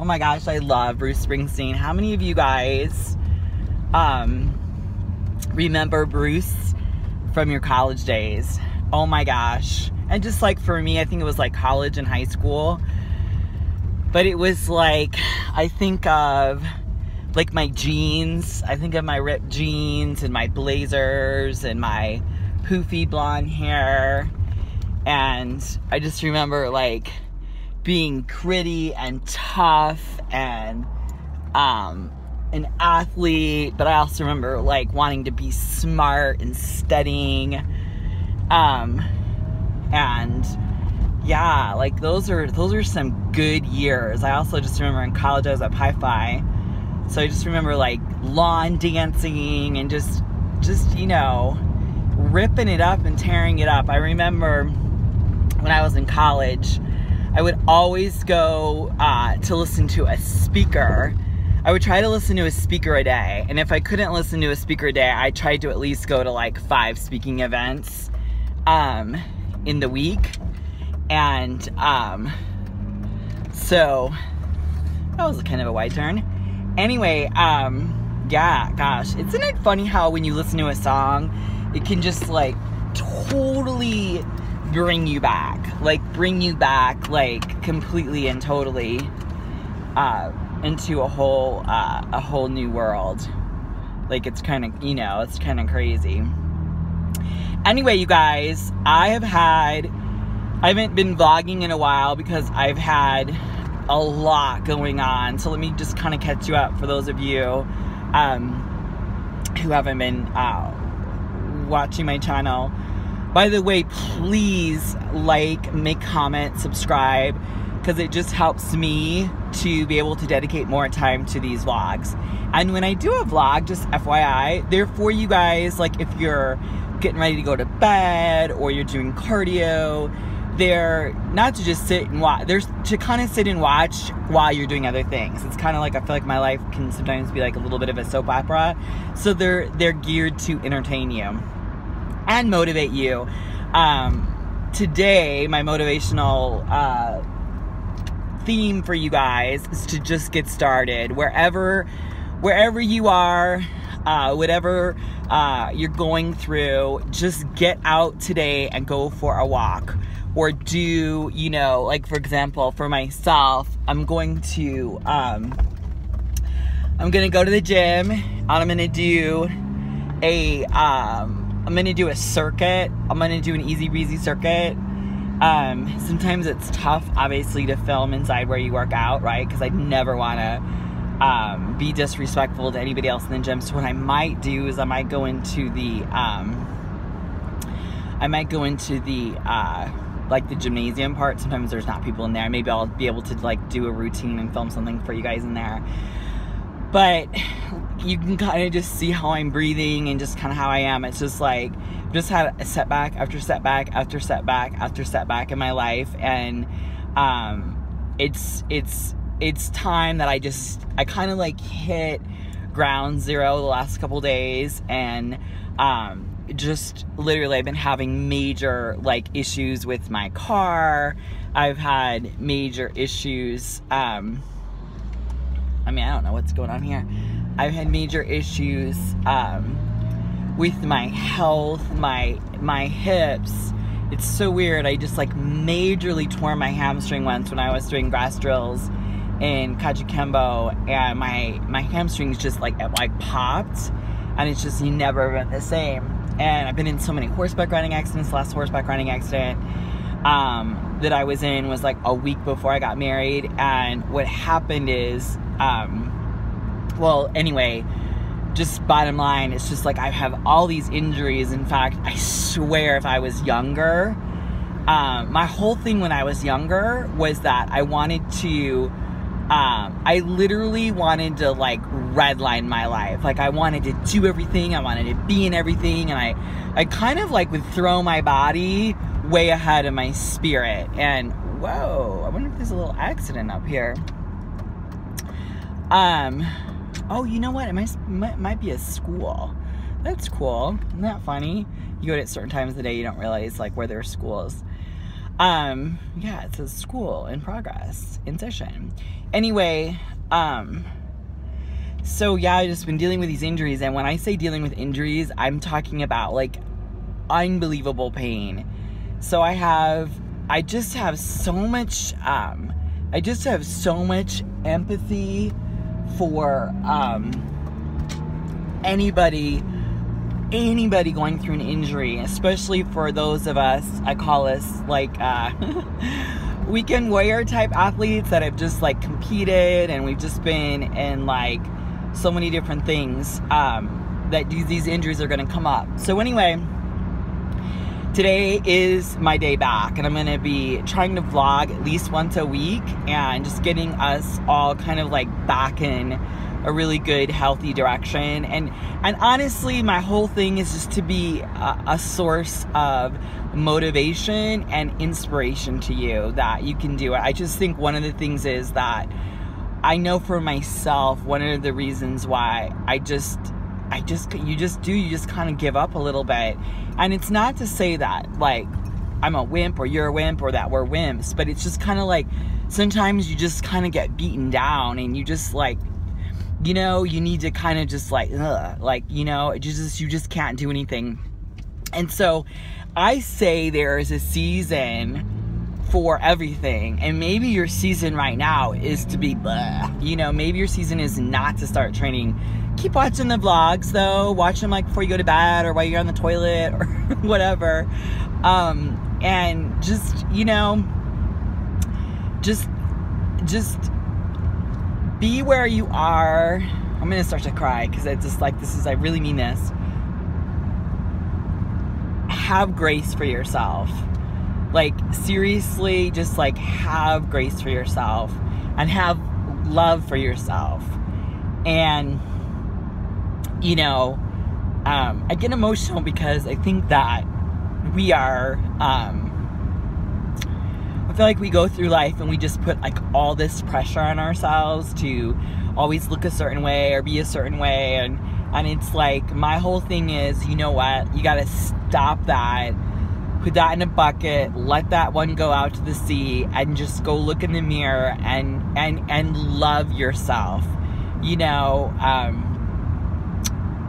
my gosh, I love Bruce Springsteen. How many of you guys remember Bruce from your college days? Oh my gosh. And just like for me, I think it was like college and high school. But it was like, I think of like my jeans. I think of my ripped jeans and my blazers and my poofy blonde hair. And I just remember like being gritty and tough and an athlete. But I also remember like wanting to be smart and studying. And yeah, like those are some good years. I also just remember in college I was at Pi-Phi. So I just remember like lawn dancing and just, you know, ripping it up and tearing it up. I remember when I was in college, I would always go to listen to a speaker. I would try to listen to a speaker a day. And if I couldn't listen to a speaker a day, I tried to at least go to like 5 speaking events in the week. And so that was kind of a wide turn. Anyway, yeah, gosh, isn't it funny how when you listen to a song, it can just like totally bring you back like completely and totally into a whole new world. Like it's kind of, you know, it's kind of crazy. Anyway, you guys, I haven't been vlogging in a while because I've had a lot going on. So let me just kind of catch you up for those of you who haven't been watching my channel. By the way, please like, make comments, subscribe, because it just helps me to be able to dedicate more time to these vlogs. And when I do a vlog, just FYI, they're for you guys, like if you're getting ready to go to bed or you're doing cardio. They're not to just sit and watch, they're to kind of sit and watch while you're doing other things. It's kind of like, I feel like my life can sometimes be like a little bit of a soap opera. So they're geared to entertain you and motivate you. Today, my motivational theme for you guys is to just get started. Wherever you are, whatever you're going through, just get out today and go for a walk. Or do, you know, like for example, for myself, I'm going to go to the gym and I'm gonna do a circuit. I'm gonna do an easy breezy circuit. Sometimes it's tough, obviously, to film inside where you work out, right? Because I never want to be disrespectful to anybody else in the gym. So what I might do is I might go into the like the gymnasium part. Sometimes there's not people in there. Maybe I'll be able to like do a routine and film something for you guys in there. But you can kind of just see how I'm breathing and just kind of how I am. It's just like, just had a setback after setback after setback after setback in my life. And it's time that I kind of like hit ground zero the last couple days. And just literally I've been having major like issues with my car. I've had major issues, I mean, I don't know what's going on here. I've had major issues with my health, my hips. It's so weird. I just like majorly tore my hamstring once when I was doing grass drills in Kajikembo, and my hamstrings just like popped, and it's just never been the same. And I've been in so many horseback riding accidents. The last horseback riding accident that I was in was like a week before I got married. And what happened is, well, anyway, just bottom line, it's just like I have all these injuries. In fact, I swear if I was younger, my whole thing when I was younger was that I wanted to, I literally wanted to like redline my life. Like I wanted to do everything. I wanted to be in everything. And I kind of like would throw my body way ahead of my spirit. And whoa, I wonder if there's a little accident up here. Oh, you know what? It might be a school. That's cool. Isn't that funny? You go to certain times of the day, you don't realize like where there's schools. Yeah, it says school in progress, in session. Anyway, so yeah, I've just been dealing with these injuries, and when I say dealing with injuries, I'm talking about like unbelievable pain. So I just have so much empathy for anybody going through an injury, especially for those of us, I call us like weekend warrior type athletes that have just like competed, and we've just been in like so many different things that these injuries are going to come up. So anyway, today is my day back, and I'm going to be trying to vlog at least once a week and just getting us all kind of like back in a really good, healthy direction. And honestly, my whole thing is just to be a source of motivation and inspiration to you that you can do it. I just think one of the things is that I know for myself, one of the reasons why you just kind of give up a little bit. And it's not to say that like I'm a wimp or you're a wimp or that we're wimps, but it's just kind of like sometimes you just kind of get beaten down, and you just like, you know, you need to kind of just like, you know, you just can't do anything. And so I say there is a season for everything, and maybe your season right now is to be blah. You know, maybe your season is not to start training. Keep watching the vlogs though. Watch them like before you go to bed or while you're on the toilet or whatever. And just, you know, just be where you are. I'm gonna start to cry because it's just like, I really mean this. Have grace for yourself. Like seriously, just like have grace for yourself and have love for yourself. And you know, I get emotional because I think that we are, I feel like we go through life and we just put like all this pressure on ourselves to always look a certain way or be a certain way. And it's like, my whole thing is, you know what, you gotta stop that, put that in a bucket, let that one go out to the sea, and just go look in the mirror and love yourself. You know,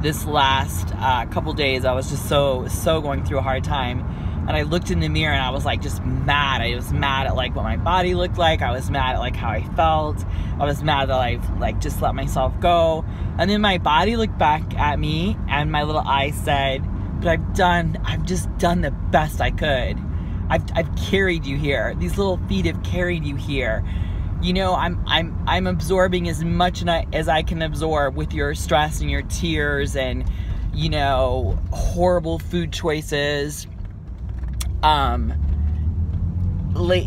this last couple days, I was just so going through a hard time, and I looked in the mirror and I was like just mad. I was mad at like what my body looked like. I was mad at like how I felt. I was mad that I like just let myself go. And then my body looked back at me, and my little eye said, "But I've just done the best I could. I've carried you here. These little feet have carried you here. You know, I'm absorbing as much as I can absorb with your stress and your tears and, you know, horrible food choices.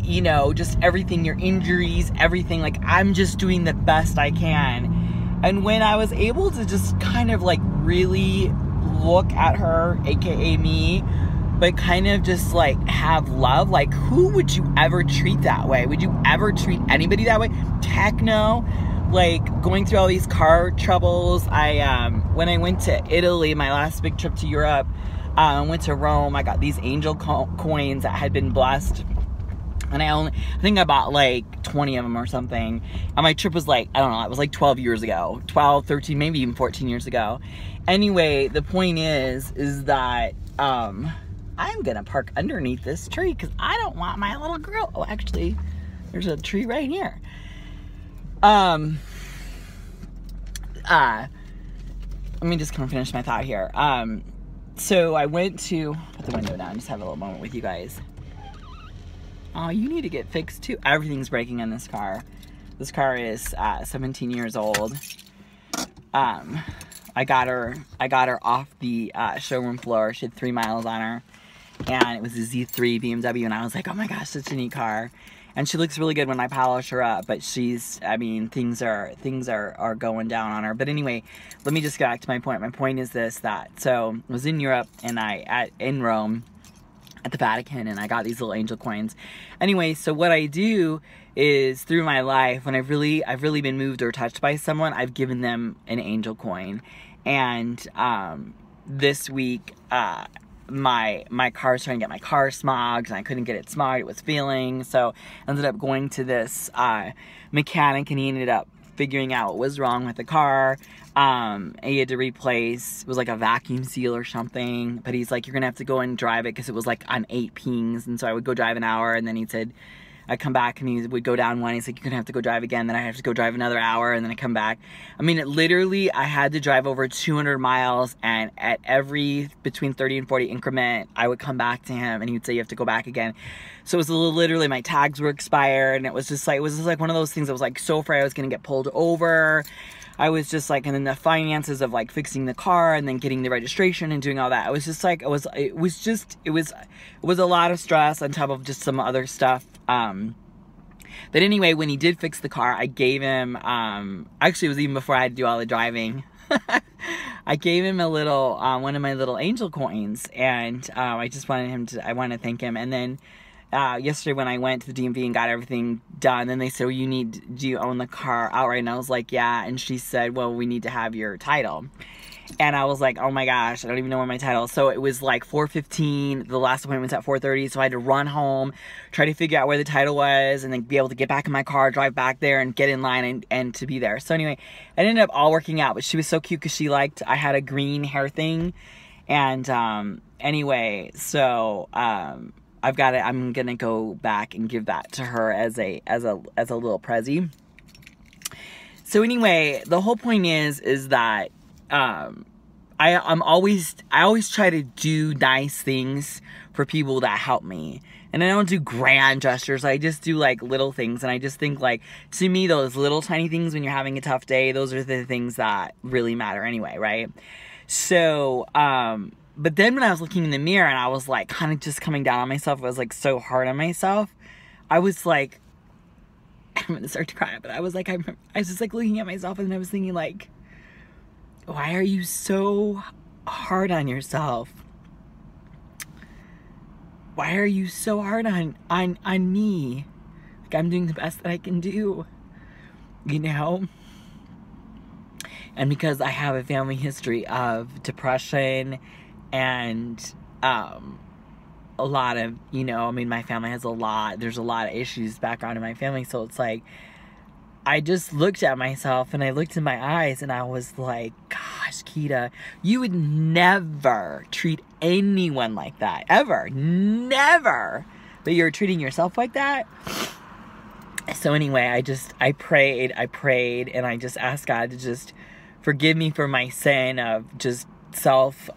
You know, just everything, your injuries, everything. Like, I'm just doing the best I can." And when I was able to just kind of like really look at her, aka me, but kind of just like have love, like who would you ever treat that way? Would you ever treat anybody that way? Heck no. Like going through all these car troubles. When I went to Italy, my last big trip to Europe, went to Rome, I got these angel coins that had been blessed, and I think I bought like 20 of them or something. And my trip was like, I don't know, it was like 12 years ago, 12, 13, maybe even 14 years ago. Anyway, the point is that, I'm gonna park underneath this tree because I don't want my little girl. Oh, actually, there's a tree right here. Let me just kind of finish my thought here. So I went to put the window down, just have a little moment with you guys. Oh, you need to get fixed too. Everything's breaking in this car. This car is 17 years old. I got her off the showroom floor. She had 3 miles on her, and it was a Z3 BMW, and I was like, oh my gosh, such a neat car. And she looks really good when I polish her up, but I mean, things are going down on her. But anyway, let me just get back to my point. My point is this, so I was in Europe, and in Rome, at the Vatican, and I got these little angel coins. Anyway, so what I do is, through my life, when I've really been moved or touched by someone, I've given them an angel coin. And this week, my car was trying to get my car smogged, and I couldn't get it smogged. It was failing, so I ended up going to this mechanic, and he ended up figuring out what was wrong with the car. He had to replace, it was like a vacuum seal or something, but he's like, you're gonna have to go and drive it, because it was like on 8 pings, and so I would go drive an hour, and then he said, I'd come back, and he would go down one. He's like, you're gonna have to go drive again. Then I have to go drive another hour, and then I come back. I mean, literally, I had to drive over 200 miles, and at every between 30 and 40 increment, I would come back to him, and he would say, you have to go back again. So it was literally, my tags were expired, and it was just like one of those things that was like so afraid I was gonna get pulled over. I was just like, and then the finances of like fixing the car and then getting the registration and doing all that. I was just like, it was a lot of stress on top of just some other stuff. But anyway, when he did fix the car, I gave him, actually it was even before I had to do all the driving. I gave him a little, one of my little angel coins, and I just wanted him to, I wanted to thank him. And then yesterday when I went to the DMV and got everything done, then they said, well, do you own the car outright? And I was like, yeah. And she said, well, we need to have your title. And I was like, oh my gosh, I don't even know where my title is. So it was like 4:15, the last appointment was at 4:30, so I had to run home, try to figure out where the title was, and then be able to get back in my car, drive back there, and get in line and to be there. So anyway, it ended up all working out, but she was so cute because she liked, I had a green hair thing, and anyway, so I've got it. I'm gonna go back and give that to her as a little prezi. So anyway, the whole point is that I always try to do nice things for people that help me. And I don't do grand gestures. I just do like little things. And I just think, like, to me, those little tiny things when you're having a tough day, those are the things that really matter anyway, right? So, but then when I was looking in the mirror and I was like kind of just coming down on myself, I was like so hard on myself. I was like, I'm going to start to cry, but I was like, I was just like looking at myself, and I was thinking, like, why are you so hard on yourself? Why are you so hard on me? Like, I'm doing the best that I can do, you know? And because I have a family history of depression and a lot of, you know, I mean, my family has there's a lot of issues background in my family, so it's like, I just looked at myself and I looked in my eyes and I was like, gosh, Kita, you would never treat anyone like that, ever, never, but you're treating yourself like that. So anyway, I prayed, and I just asked God to just forgive me for my sin of just self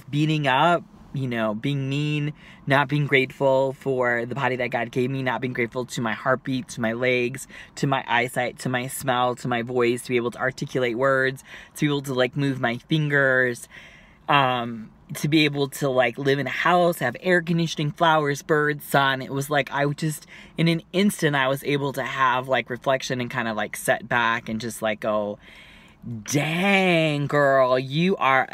beating up, you know, being mean, not being grateful for the body that God gave me, not being grateful to my heartbeat, to my legs, to my eyesight, to my smell, to my voice, to be able to articulate words, to be able to like move my fingers, to be able to like live in a house, have air conditioning, flowers, birds, sun. It was like, I just, in an instant, I was able to have like reflection and kind of like set back and just like go, dang girl, you are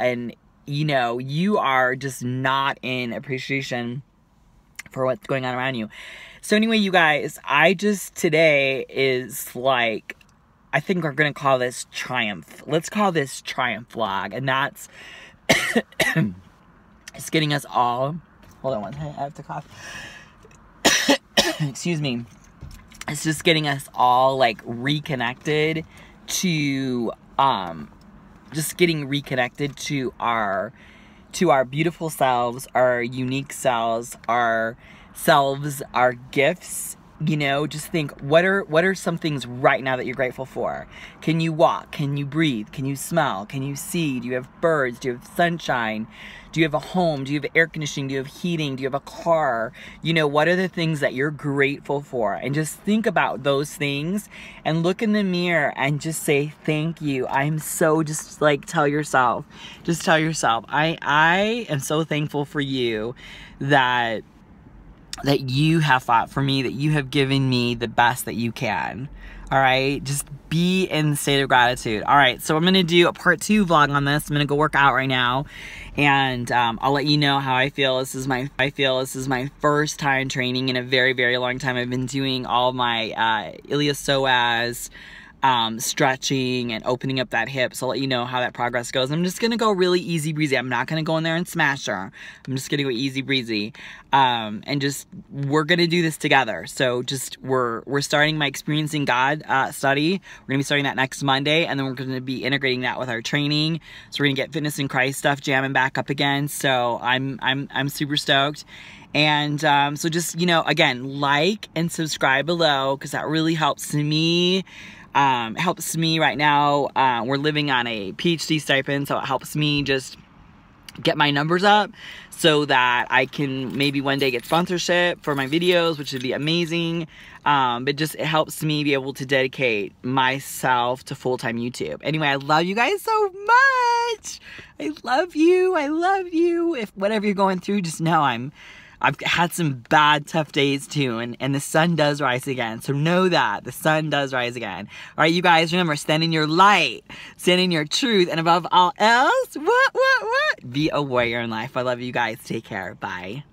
you are just not in appreciation for what's going on around you. So anyway, you guys, today is like, I think we're going to call this triumph. Let's call this triumph vlog. And that's, it's getting us all, hold on one second, I have to cough. Excuse me. It's just getting us all like reconnected to, just getting reconnected to our beautiful selves, our unique selves, our gifts. You know, just think, what are some things right now that you're grateful for? Can you walk? Can you breathe? Can you smell? Can you see? Do you have birds? Do you have sunshine? Do you have a home? Do you have air conditioning? Do you have heating? Do you have a car? You know, what are the things that you're grateful for? And just think about those things and look in the mirror and just say, thank you. I'm so, just like tell yourself, I am so thankful for you that you have fought for me, that you have given me the best that you can. All right, just be in the state of gratitude. All right, so I'm gonna do a part 2 vlog on this. I'm gonna go work out right now, and I'll let you know how I feel. This is my first time training in a very, very long time. I've been doing all my iliopsoas, stretching and opening up that hip. So I'll let you know how that progress goes. I'm just gonna go really easy breezy. I'm not gonna go in there and smash her. I'm just gonna go easy breezy. And just, we're gonna do this together. So just, we're starting my Experiencing God study. We're gonna be starting that next Monday, and then we're gonna be integrating that with our training. So we're gonna get Fitness in Christ stuff jamming back up again. So I'm super stoked. And so just, you know, again, like and subscribe below, because that really helps me. Helps me right now. We're living on a PhD stipend, so it helps me just get my numbers up so that I can maybe one day get sponsorship for my videos, which would be amazing. But just, it helps me be able to dedicate myself to full-time YouTube. Anyway, I love you guys so much. I love you. I love you. If whatever you're going through, just know I've had some bad, tough days too, and the sun does rise again. So know that the sun does rise again. All right, you guys, remember, stand in your light, stand in your truth, and above all else, what? Be a warrior in life. I love you guys. Take care. Bye.